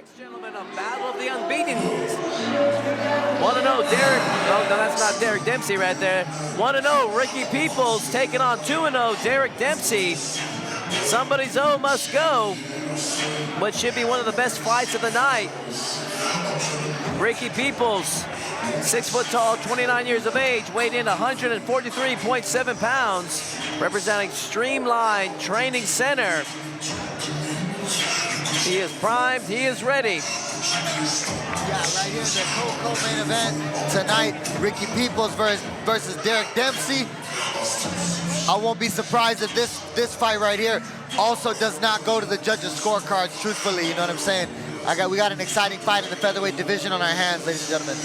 Next, gentlemen, a battle of the unbeaten. 1-0, Deric. Oh, no, that's not Deric Dempsey right there. 1-0, Ricky Peoples taking on 2-0, Deric Dempsey. Somebody's O must go. What should be one of the best fights of the night. Ricky Peoples, 6 foot tall, 29 years of age, weighed in 143.7 pounds, representing Streamline Training Center. He is primed, he is ready. Yeah, right here, the co-main event tonight, Ricky Peoples versus Deric Dempsey. I won't be surprised if this fight right here also does not go to the judges' scorecards, truthfully, you know what I'm saying? We got an exciting fight in the featherweight division on our hands, ladies and gentlemen.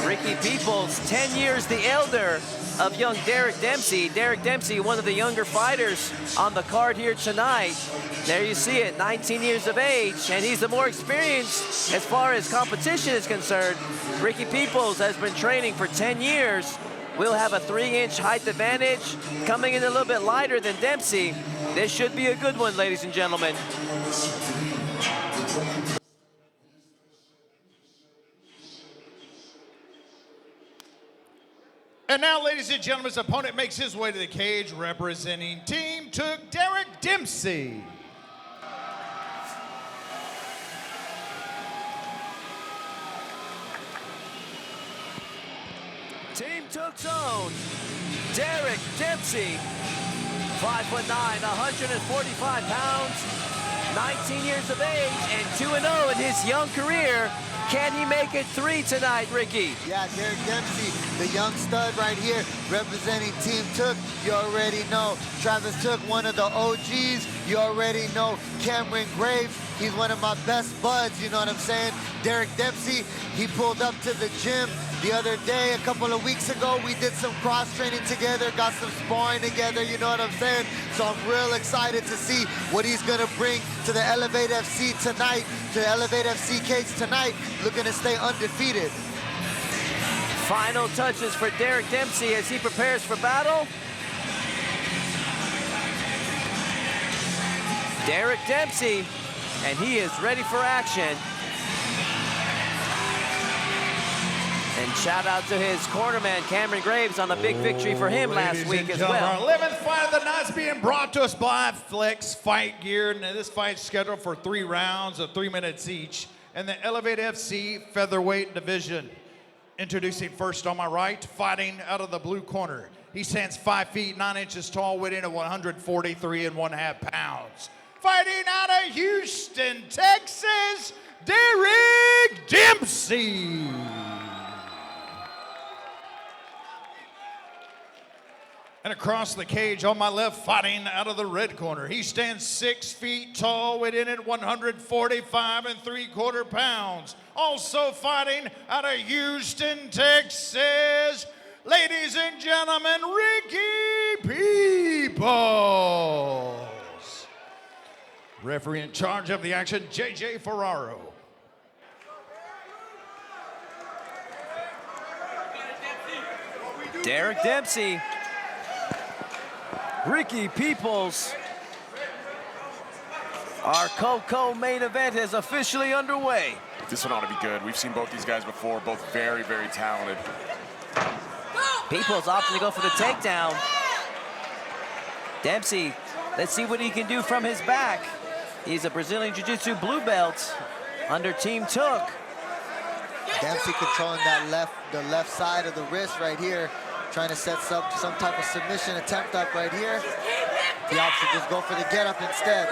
Ricky Peoples, 10 years the elder of young Deric Dempsey. Deric Dempsey, one of the younger fighters on the card here tonight. There you see it, 19 years of age, and he's the more experienced as far as competition is concerned. Ricky Peoples has been training for 10 years. Will have a 3-inch height advantage, coming in a little bit lighter than Dempsey. This should be a good one, ladies and gentlemen. And now, ladies and gentlemen, his opponent makes his way to the cage, representing Team Took, Deric Dempsey. Team Took's own Deric Dempsey, 5'9", 145 pounds, 19 years of age, and 2-0 in his young career. Can he make it 3 tonight, Ricky? Yeah, Deric Dempsey, the young stud right here, representing Team Took. You already know Travis Took, one of the OGs. You already know Cameron Graves. He's one of my best buds, you know what I'm saying? Deric Dempsey, he pulled up to the gym the other day, a couple of weeks ago. We did some cross-training together, got some sparring together, you know what I'm saying? So I'm real excited to see what he's gonna bring to the Elevate FC tonight, to the Elevate FC cage tonight, looking to stay undefeated. Final touches for Deric Dempsey as he prepares for battle. Deric Dempsey, and he is ready for action. And shout out to his cornerman, Cameron Graves, on the big victory for him last week as well. Our 11th fight of the night is being brought to us by Flex Fight Gear. And this fight's scheduled for 3 rounds of 3 minutes each in the Elevate FC featherweight division. Introducing first on my right, fighting out of the blue corner. He stands 5 feet 9 inches tall, weighing at 143.5 pounds. Fighting out of Houston, Texas, Deric Dempsey. And across the cage on my left, fighting out of the red corner. He stands 6 feet tall, weighing at 145.75 pounds. Also fighting out of Houston, Texas, ladies and gentlemen, Ricky Peoples. Referee in charge of the action, JJ Ferraro. Deric Dempsey, Ricky Peoples. Our co-main event is officially underway. This one ought to be good. We've seen both these guys before, both very, very talented. Peoples opting to go for the takedown. Dempsey, let's see what he can do from his back. He's a Brazilian Jiu-Jitsu blue belt under Team Took. Dempsey controlling the left side of the wrist right here, trying to set up some type of submission attempt up right here. He opts to just go for the get up instead.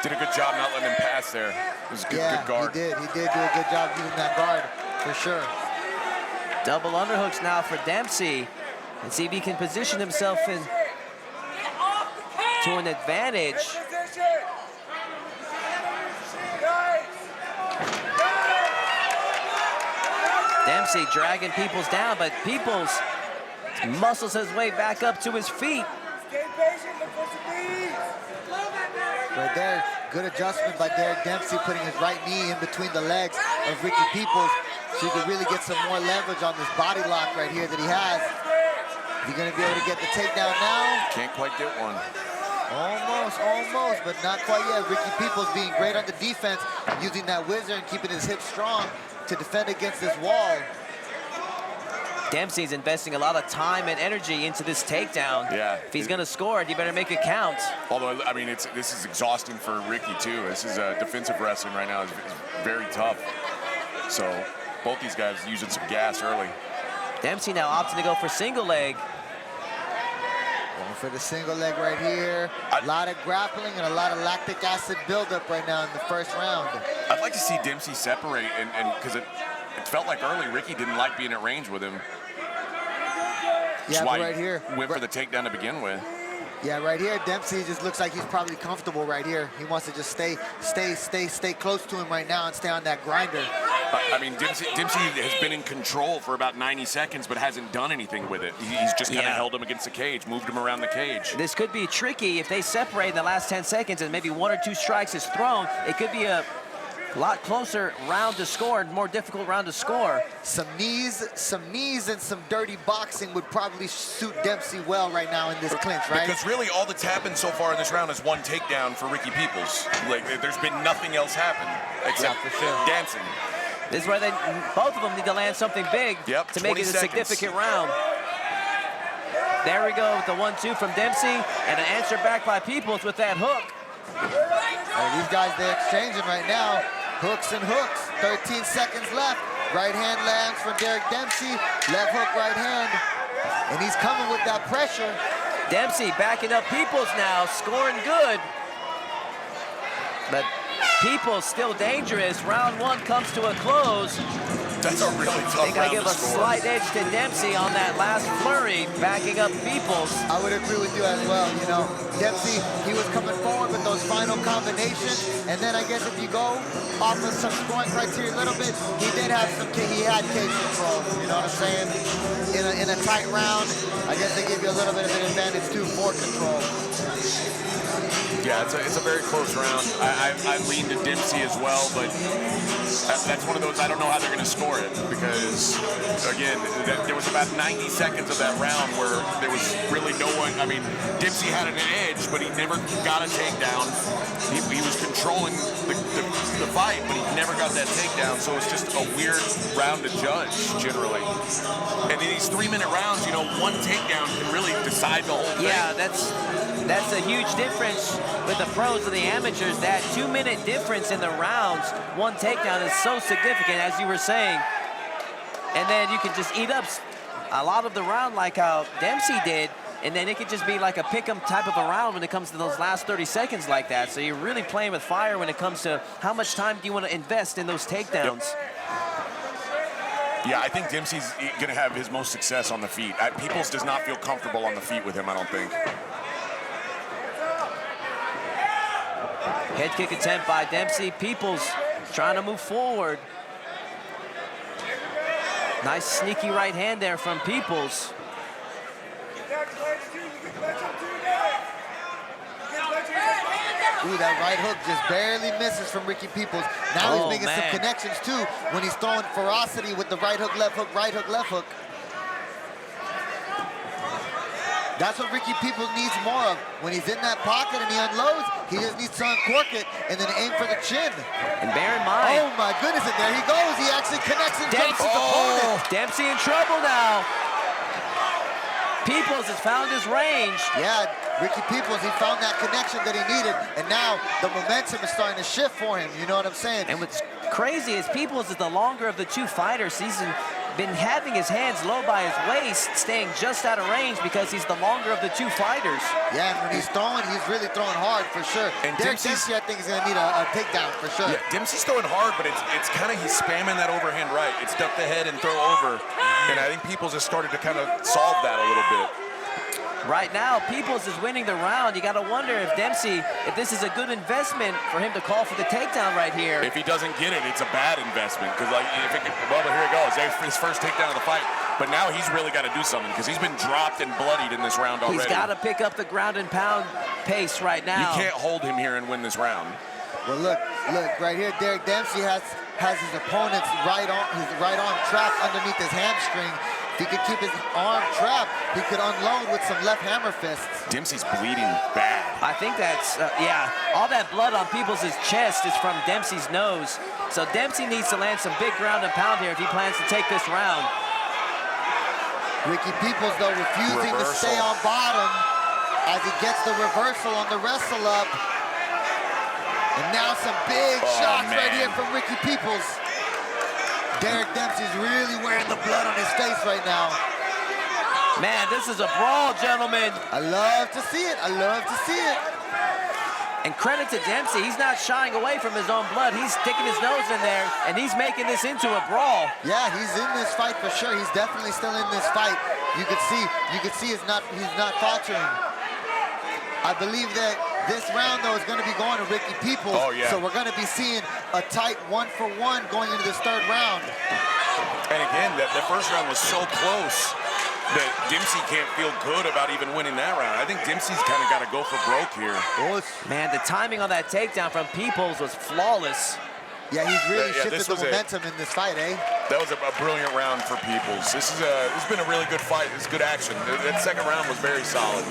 Did a good job not letting him pass there. It was a good guard. He did do a good job using that guard, for sure. Double underhooks now for Dempsey. And see if he can position himself to an advantage. Dempsey dragging Peoples down, but Peoples muscles his way back up to his feet. Right there, good adjustment by Deric Dempsey, putting his right knee in between the legs of Ricky Peoples so he could really get some more leverage on this body lock right here that he has. Is he gonna be able to get the takedown now? Can't quite get one. Almost, but not quite yet. Ricky Peoples being great on the defense, using that whizzer and keeping his hips strong to defend against this wall. Dempsey's investing a lot of time and energy into this takedown. Yeah. If he's going to score it, he better make it count. Although, I mean, this is exhausting for Ricky, too. This is defensive wrestling right now is very tough. So both these guys using some gas early. Dempsey now opting to go for single leg. Going for the single leg right here. A lot of grappling and a lot of lactic acid buildup right now in the first round. I'd like to see Dempsey separate, and because it felt like early Ricky didn't like being at range with him. Yeah, why right here. Went for the takedown to begin with. Yeah, right here, Dempsey just looks like he's probably comfortable right here. He wants to just stay close to him right now and stay on that grinder. I mean, Dempsey has been in control for about 90 seconds, but hasn't done anything with it. He's just kind of held him against the cage, moved him around the cage. This could be tricky if they separate in the last 10 seconds and maybe 1 or 2 strikes is thrown. It could be a lot closer round to score, more difficult round to score. Some knees and some dirty boxing would probably suit Dempsey well right now in this clinch, right? Because really all that's happened so far in this round is 1 takedown for Ricky Peoples. Like, there's been nothing else happen except for sure. dancing. This is where both of them need to land something big to make it a significant round. There we go with the 1-2 from Dempsey and an answer back by Peoples with that hook. These guys, they're exchanging right now. Hooks and hooks. 13 seconds left. Right hand lands from Deric Dempsey. Left hook, right hand. And he's coming with that pressure. Dempsey backing up Peoples now, scoring good. But Peoples still dangerous. Round 1 comes to a close. That's a really tough They gotta round give to a score. slight edge to Dempsey on that last flurry, backing up Peoples. I would agree with you as well. You know, Dempsey, he was coming forward with those final combinations, and then I guess if you go off of some scoring criteria a little bit, he had cage control. You know what I'm saying? In a tight round, I guess they give you a little bit of an advantage too for control. Yeah, it's a very close round. I lean to Dempsey as well, but that's one of those, I don't know how they're going to score it because, again, there was about 90 seconds of that round where there was really no one. I mean, Dempsey had an edge, but he never got a takedown. He was controlling the fight, but he never got that takedown, so it's just a weird round to judge, generally. And in these 3-minute rounds, you know, 1 takedown can really decide the whole thing. Yeah, that's a huge difference with the pros and the amateurs. That 2-minute difference in the rounds, 1 takedown is so significant, as you were saying. And then you can just eat up a lot of the round like how Dempsey did, and then it could just be like a pick-em type of a round when it comes to those last 30 seconds like that. So you're really playing with fire when it comes to how much time do you want to invest in those takedowns. Yeah, I think Dempsey's going to have his most success on the feet. Peoples does not feel comfortable on the feet with him, I don't think. Head kick attempt by Dempsey. Peoples trying to move forward. Nice sneaky right hand there from Peoples. Ooh, that right hook just barely misses from Ricky Peoples. Now he's making some connections too when he's throwing ferocity with the right hook, left hook, right hook, left hook. That's what Ricky Peoples needs more of. When he's in that pocket and he unloads, he just needs to uncork it and then aim for the chin. And bear in mind. Oh my goodness, and there he goes. He actually connects and drops his opponent. Dempsey in trouble now. Peoples has found his range. Yeah, Ricky Peoples, he found that connection that he needed, and now the momentum is starting to shift for him, you know what I'm saying? And what's crazy is Peoples is the longer of the 2 fighters. He's been having his hands low by his waist, staying just out of range because he's the longer of the 2 fighters. Yeah, and when he's throwing, he's really throwing hard for sure. And Deric Dempsey, I think, is going to need a takedown for sure. Yeah, Dempsey's throwing hard, but it's kind of, he's spamming that overhand right. It's duck the head and throw over. And I think Peoples has started to kind of solve that a little bit. Right now, Peoples is winning the round. You got to wonder if Dempsey, if this is a good investment for him to call for the takedown right here. If he doesn't get it, it's a bad investment. Because, like, well, here he goes. There's his first takedown of the fight. But now he's really got to do something because he's been dropped and bloodied in this round already. He's got to pick up the ground and pound pace right now. You can't hold him here and win this round. Well, look, right here, Deric Dempsey has his opponent's right arm trapped underneath his hamstring. If he could keep his arm trapped, he could unload with some left hammer fists. Dempsey's bleeding bad. I think that's, yeah, all that blood on Peoples' chest is from Dempsey's nose. So Dempsey needs to land some big ground and pound here if he plans to take this round. Ricky Peoples, though, refusing to stay on bottom as he gets the reversal on the wrestle up. And now some big shots right here from Ricky Peoples. Deric Dempsey's really wearing the blood on his face right now. Man, this is a brawl, gentlemen. I love to see it. I love to see it. And credit to Dempsey, he's not shying away from his own blood. He's sticking his nose in there, and he's making this into a brawl. Yeah, he's in this fight for sure. He's definitely still in this fight. You could see he's not faltering. I believe that this round, though, is going to be going to Ricky Peoples. Oh, yeah. So we're going to be seeing a tight 1-for-1 going into this third round. And again, the first round was so close that Dempsey can't feel good about even winning that round. I think Dempsey's kind of got to go for broke here. Man, the timing on that takedown from Peoples was flawless. Yeah, he's really shifted the was momentum in this fight, eh? That was a brilliant round for Peoples. This has been a really good fight. It's good action. That second round was very solid.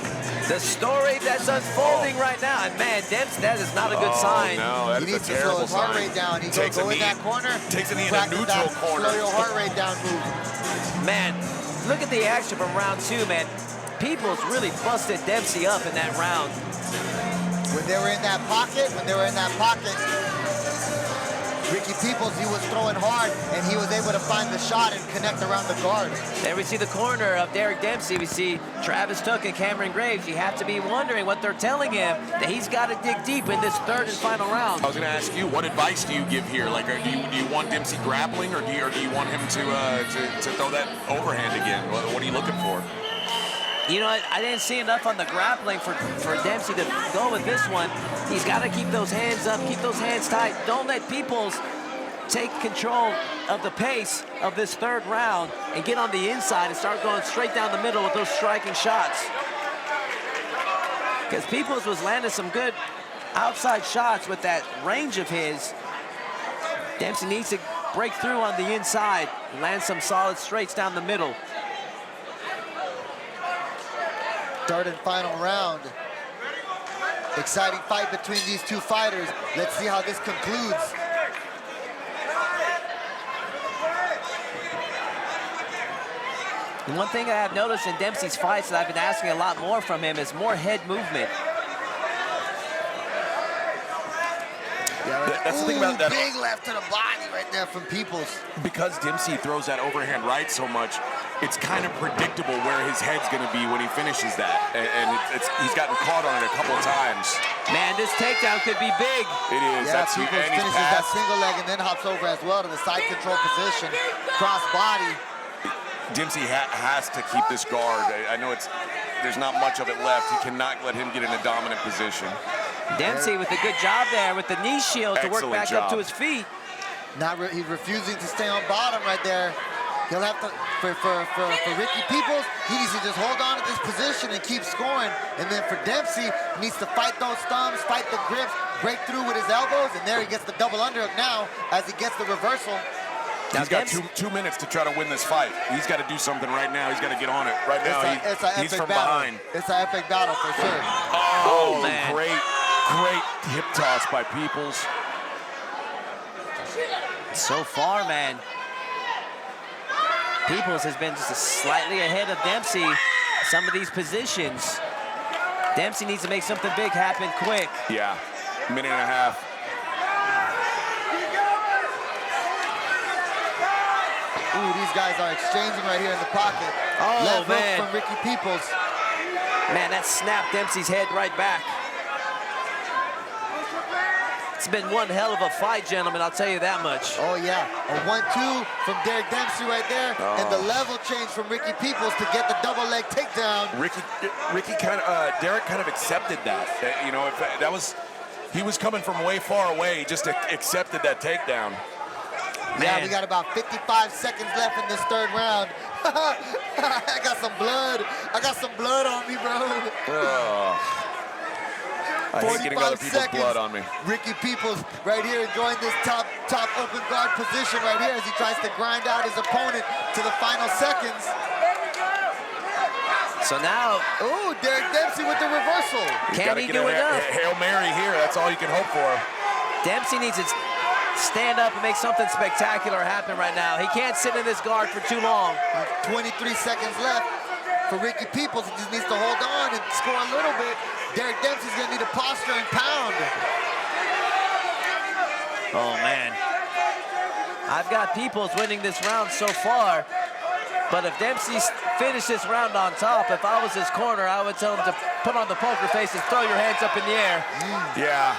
The story that's unfolding right now, and man, Dempsey, that is not a good sign. No, that He is needs a to slow terrible his heart sign. rate down. He Takes go a in knee. that corner. Takes a knee in a practice neutral that corner. Slow your heart rate down move. Man, look at the action from round 2, man. Peoples really busted Dempsey up in that round. When they were in that pocket, Ricky Peoples, he was throwing hard, and he was able to find the shot and connect around the guard. There we see the corner of Deric Dempsey. We see Travis Took and Cameron Graves. You have to be wondering what they're telling him, that he's got to dig deep in this third and final round. I was going to ask you, what advice do you give here? Like, do you want Dempsey grappling, or do you want him to throw that overhand again? What are you looking for? You know, I didn't see enough on the grappling for Dempsey to go with this one. He's got to keep those hands up, keep those hands tight. Don't let Peoples take control of the pace of this third round and get on the inside and start going straight down the middle with those striking shots. Because Peoples was landing some good outside shots with that range of his. Dempsey needs to break through on the inside, land some solid straights down the middle. Third and final round. Exciting fight between these two fighters. Let's see how this concludes. And one thing I have noticed in Dempsey's fights that I've been asking a lot more from him is more head movement. Yeah, right. That's the thing about that. Big left to the body right there from Peoples. Because Dempsey throws that overhand right so much, it's kind of predictable where his head's going to be when he finishes that. And he's gotten caught on it a couple of times. Man, this takedown could be big. It is. Yeah, That's Peoples and he's finishes that passed. single leg and then hops over as well to the side control position. Cross body. Dempsey has to keep this guard. I know there's not much of it left. He cannot let him get in a dominant position. Dempsey with a good job there with the knee shield to work Excellent back up job. to his feet. He's refusing to stay on bottom right there. He'll have to, for Ricky Peoples, he needs to just hold on to this position and keep scoring. And then for Dempsey, he needs to fight those thumbs, fight the grips, break through with his elbows, and there he gets the double underhook now as he gets the reversal. Now He's got two minutes to try to win this fight. He's got to do something right now. He's got to get on it. Right now, he's from behind. It's an epic battle for sure. Oh, man. Great hip toss by Peoples. So far, man, Peoples has been just slightly ahead of Dempsey in some of these positions. Dempsey needs to make something big happen quick. Yeah, minute and a half. Ooh, these guys are exchanging right here in the pocket. Oh, Left hook man. from Ricky Peoples. Man, that snapped Dempsey's head right back. It's been one hell of a fight, gentlemen, I'll tell you that much. Oh, yeah. A 1-2 from Deric Dempsey right there. And the level change from Ricky Peoples to get the double leg takedown. Deric kind of accepted that. You know, he was coming from way far away, just accepted that takedown. Yeah, Man. we got about 55 seconds left in this third round. I got some blood. I got some blood on me, bro. I hate getting other people's blood on me. Ricky Peoples right here enjoying this top open guard position right here as he tries to grind out his opponent to the final seconds. So now, Ooh, Deric Dempsey with the reversal. can he do a enough? Hail Mary here. That's all you can hope for. Dempsey needs to stand up and make something spectacular happen right now. He can't sit in this guard for too long. 23 seconds left for Ricky Peoples. He just needs to hold on and score a little bit. Deric Dempsey's gonna need to posture and pound. Oh, man. I've got Peoples winning this round so far, but if Dempsey finished this round on top, if I was his corner, I would tell him to put on the poker face and throw your hands up in the air. Yeah.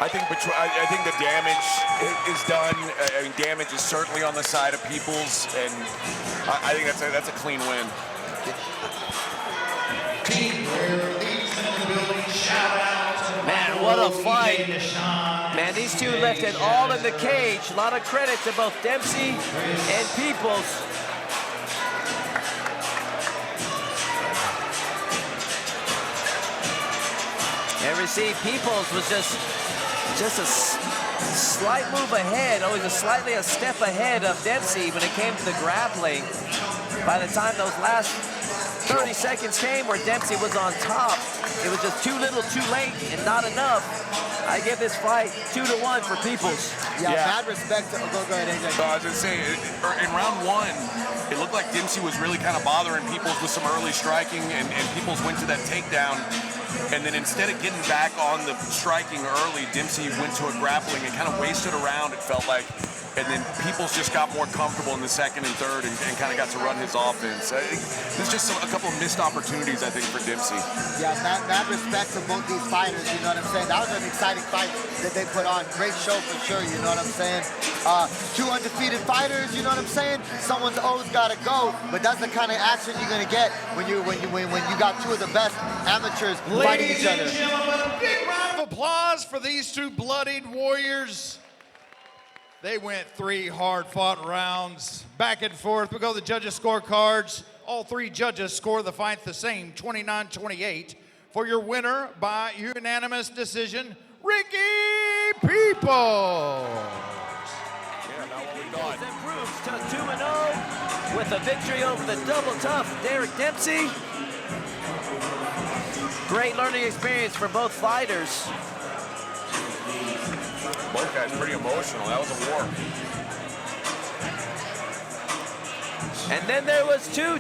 I think the damage is done. I mean, damage is certainly on the side of Peoples, and I think that's a clean win. Man, what a fight. Man, these two left it all in the cage. A lot of credit to both Dempsey and Peoples. And we see Peoples was just a slight move ahead, always slightly a step ahead of Dempsey when it came to the grappling. By the time those last 30 seconds came where Dempsey was on top, it was just too little, too late, and not enough. I give this fight 2-1 for Peoples. Yeah, mad respect to, go ahead, AJ. So I was gonna say, in round one, it looked like Dempsey was really kind of bothering Peoples with some early striking, and Peoples went to that takedown. And then instead of getting back on the striking early, Dempsey went to a grappling and kind of wasted around, it felt like. And then Peoples just got more comfortable in the second and third and kind of got to run his offense. There's just a couple of missed opportunities, I think, for Dempsey. Yeah, mad respect to both these fighters, you know what I'm saying? That was an exciting fight that they put on. Great show for sure, you know what I'm saying? Two undefeated fighters, you know what I'm saying? Someone's always got to go, but that's the kind of action you're going to get when you got two of the best amateurs fighting each other. Ladies and gentlemen, a big round of applause for these two bloodied warriors. They went 3 hard-fought rounds, back and forth. We go to the judges' scorecards. All 3 judges score the fight the same, 29-28. For your winner by unanimous decision, Ricky Peoples. Peoples improves to 2-0 with a victory over the double tough Deric Dempsey. Great learning experience for both fighters. Both guys pretty emotional. That was a war. And then there was 2